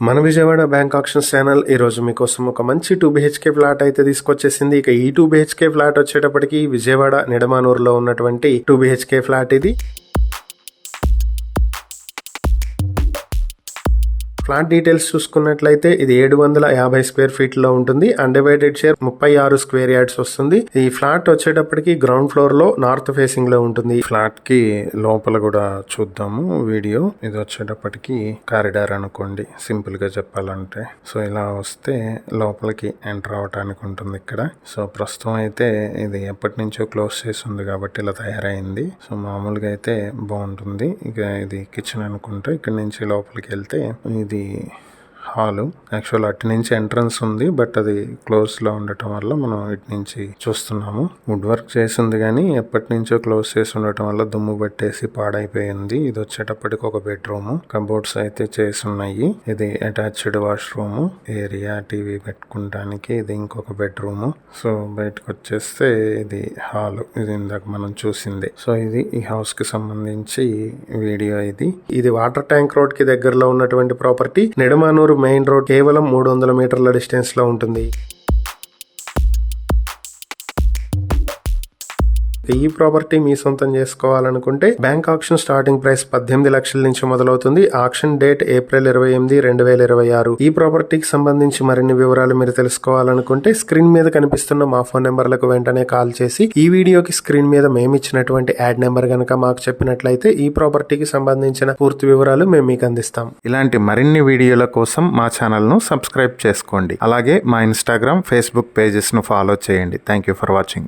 మన Vijayawada bank actions channel ఈ రోజు మీకోసం ఒక మంచి 2 BHK ఫ్లాట్ అయితే తీసుకొచ్చేసింది. ఇక ఈ 2 BHK ఫ్లాట్ వచ్చేటప్పటికి విజయవాడ నిడమానూరులో ఉన్నటువంటి 2 BHK ఫ్లాట్ ఇది. ఫ్లాట్ డీటెయిల్స్ చూసుకున్నట్లయితే ఇది 750 స్క్వేర్ ఫీట్ లో ఉంటుంది. అన్డివైడెడ్ షేర్ 36 స్క్వేర్ యార్డ్స్ వస్తుంది. ఈ ఫ్లాట్ వచ్చేటప్పటికి గ్రౌండ్ ఫ్లోర్ లో నార్త్ ఫేసింగ్ లో ఉంటుంది. ఫ్లాట్ కి లోపల కూడా చూద్దాము వీడియో. ఇది వచ్చేటప్పటికి కారిడార్ అనుకోండి సింపుల్ గా చెప్పాలంటే. సో ఇలా వస్తే లోపలికి ఎంటర్ అవటానికి ఉంటుంది ఇక్కడ. సో ప్రస్తుతం అయితే ఇది ఎప్పటి నుంచో క్లోజ్ చేసి ఉంది కాబట్టి ఇలా తయారైంది. సో మామూలుగా అయితే బాగుంటుంది. ఇక ఇది కిచెన్ అనుకుంటే ఇక్కడ నుంచి లోపలికి వెళ్తే ఇది హాలు. యాక్చువల్ అటు నుంచి ఎంట్రన్స్ ఉంది, బట్ అది క్లోజ్ లో ఉండటం వల్ల మనం ఇటు నుంచి చూస్తున్నాము. వుడ్ వర్క్ చేసింది కానీ ఎప్పటి నుంచో క్లోజ్ చేసి ఉండటం వల్ల దుమ్ము పట్టేసి పాడైపోయింది. ఇది వచ్చేటప్పటికి ఒక బెడ్రూమ్. కబోర్డ్స్ అయితే చేసి ఉన్నాయి. ఇది అటాచ్డ్ వాష్రూమ్ ఏరియా, టీవీ పెట్టుకుంటానికి. ఇది ఇంకొక బెడ్రూమ్. సో బయటకు వచ్చేస్తే ఇది హాల్. ఇది ఇందాక మనం చూసింది. సో ఇది ఈ హౌస్ కి సంబంధించి వీడియో. ఇది వాటర్ ట్యాంక్ రోడ్ కి దగ్గరలో ఉన్నటువంటి ప్రాపర్టీ. నిడమానూరు మెయిన్ రోడ్ కేవలం 300 మీటర్ల డిస్టెన్స్ లో ఉంటుంది. ఈ ప్రాపర్టీ మీ సొంతం చేసుకోవాలనుకుంటే బ్యాంక్ ఆక్షన్ స్టార్టింగ్ ప్రైస్ 18 లక్షల నుంచి మొదలవుతుంది. Auction date April 28, 2026. ఈ ప్రాపర్టీకి సంబంధించి మరిన్ని వివరాలు మీరు తెలుసుకోవాలనుకుంటే స్క్రీన్ మీద కనిపిస్తున్న మా ఫోన్ నెంబర్లకు వెంటనే కాల్ చేసి ఈ వీడియోకి స్క్రీన్ మీద మేము ఇచ్చినటువంటి యాడ్ నెంబర్ గనక మాకు చెప్పినట్లయితే ఈ ప్రాపర్టీకి సంబంధించిన పూర్తి వివరాలు మేము మీకు అందిస్తాం. ఇలాంటి మరిన్ని వీడియోల కోసం మా ఛానల్ ను సబ్స్క్రైబ్ చేసుకోండి. అలాగే మా ఇన్స్టాగ్రామ్, ఫేస్బుక్ పేజెస్ ను ఫాలో చేయండి. Thank you for watching.